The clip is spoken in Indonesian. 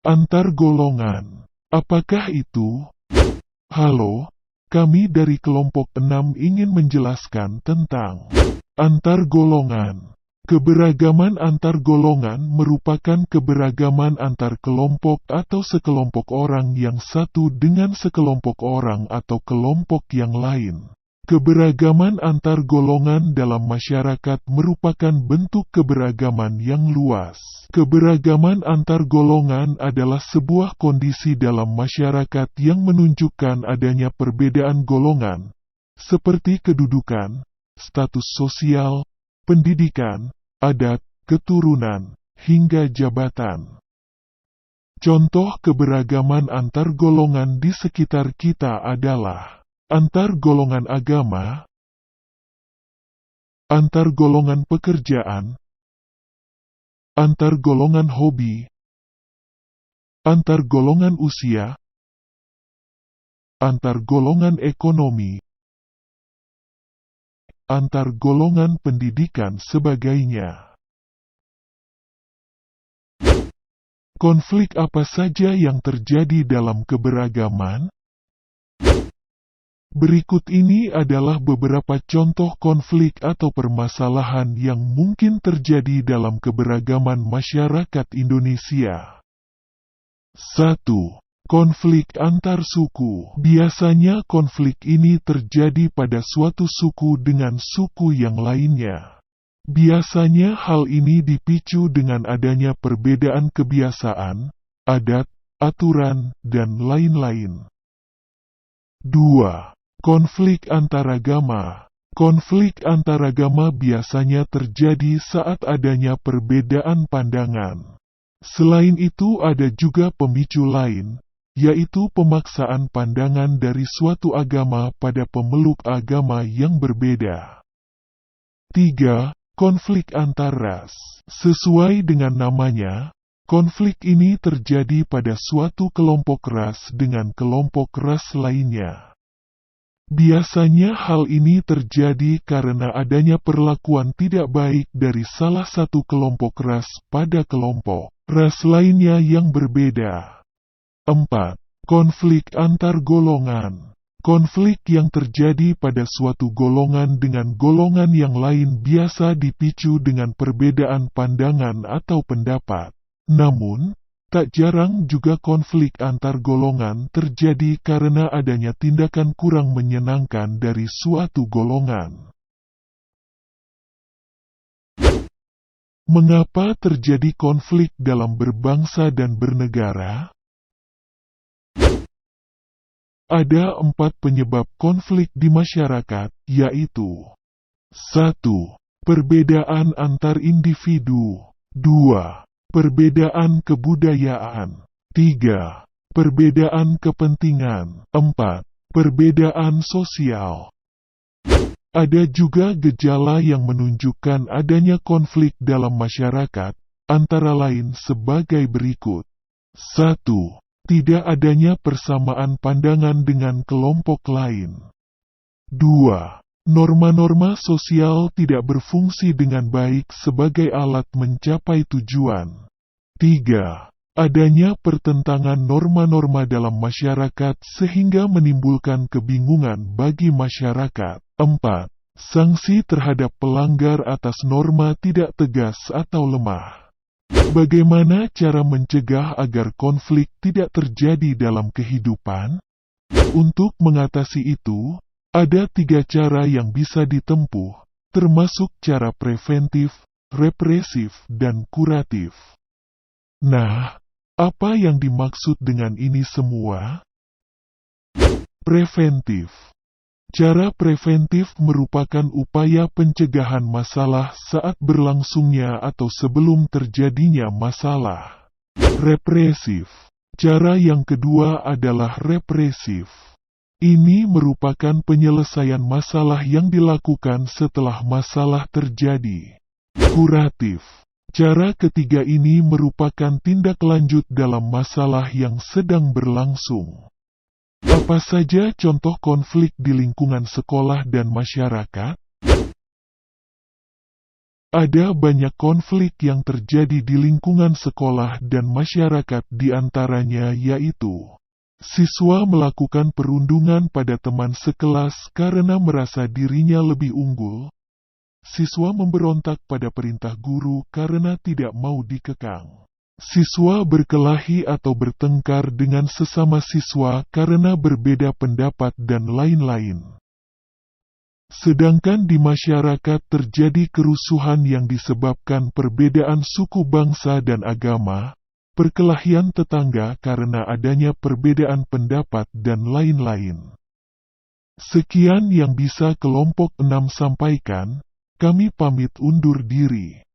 Antar golongan. Apakah itu? Halo, kami dari kelompok 6 ingin menjelaskan tentang antar golongan. Keberagaman antar golongan merupakan keberagaman antar kelompok atau sekelompok orang yang satu dengan sekelompok orang atau kelompok yang lain. Keberagaman antar golongan dalam masyarakat merupakan bentuk keberagaman yang luas. Keberagaman antar golongan adalah sebuah kondisi dalam masyarakat yang menunjukkan adanya perbedaan golongan, seperti kedudukan, status sosial, pendidikan, adat, keturunan, hingga jabatan. Contoh keberagaman antar golongan di sekitar kita adalah antar golongan agama, antar golongan pekerjaan, antar golongan hobi, antar golongan usia, antar golongan ekonomi, antar golongan pendidikan sebagainya. Konflik apa saja yang terjadi dalam keberagaman? Berikut ini adalah beberapa contoh konflik atau permasalahan yang mungkin terjadi dalam keberagaman masyarakat Indonesia. 1. Konflik antar suku. Biasanya konflik ini terjadi pada suatu suku dengan suku yang lainnya. Biasanya hal ini dipicu dengan adanya perbedaan kebiasaan, adat, aturan, dan lain-lain. 2. Konflik antaragama. Konflik antaragama biasanya terjadi saat adanya perbedaan pandangan. Selain itu ada juga pemicu lain, yaitu pemaksaan pandangan dari suatu agama pada pemeluk agama yang berbeda. 3. Konflik antar ras. Sesuai dengan namanya, konflik ini terjadi pada suatu kelompok ras dengan kelompok ras lainnya. Biasanya hal ini terjadi karena adanya perlakuan tidak baik dari salah satu kelompok ras pada kelompok ras lainnya yang berbeda. 4. Konflik antar golongan. Konflik yang terjadi pada suatu golongan dengan golongan yang lain biasa dipicu dengan perbedaan pandangan atau pendapat. Namun, tak jarang juga konflik antar golongan terjadi karena adanya tindakan kurang menyenangkan dari suatu golongan. Mengapa terjadi konflik dalam berbangsa dan bernegara? Ada 4 penyebab konflik di masyarakat, yaitu 1. Perbedaan antar individu. 2. Perbedaan kebudayaan. 3. Perbedaan kepentingan. 4. Perbedaan sosial. Ada juga gejala yang menunjukkan adanya konflik dalam masyarakat, antara lain sebagai berikut. 1. Tidak adanya persamaan pandangan dengan kelompok lain. 2. Norma-norma sosial tidak berfungsi dengan baik sebagai alat mencapai tujuan. 3. Adanya pertentangan norma-norma dalam masyarakat sehingga menimbulkan kebingungan bagi masyarakat. 4. Sanksi terhadap pelanggar atas norma tidak tegas atau lemah. Bagaimana cara mencegah agar konflik tidak terjadi dalam kehidupan? Untuk mengatasi itu, ada 3 cara yang bisa ditempuh, termasuk cara preventif, represif, dan kuratif. Nah, apa yang dimaksud dengan ini semua? Preventif. Cara preventif merupakan upaya pencegahan masalah saat berlangsungnya atau sebelum terjadinya masalah. Represif. Cara yang kedua adalah represif. Ini merupakan penyelesaian masalah yang dilakukan setelah masalah terjadi. Kuratif. Cara ketiga ini merupakan tindak lanjut dalam masalah yang sedang berlangsung. Apa saja contoh konflik di lingkungan sekolah dan masyarakat? Ada banyak konflik yang terjadi di lingkungan sekolah dan masyarakat, di antaranya yaitu siswa melakukan perundungan pada teman sekelas karena merasa dirinya lebih unggul. Siswa memberontak pada perintah guru karena tidak mau dikekang. Siswa berkelahi atau bertengkar dengan sesama siswa karena berbeda pendapat dan lain-lain. Sedangkan di masyarakat terjadi kerusuhan yang disebabkan perbedaan suku, bangsa, dan agama, perkelahian tetangga karena adanya perbedaan pendapat, dan lain-lain. Sekian yang bisa kelompok 6 sampaikan, kami pamit undur diri.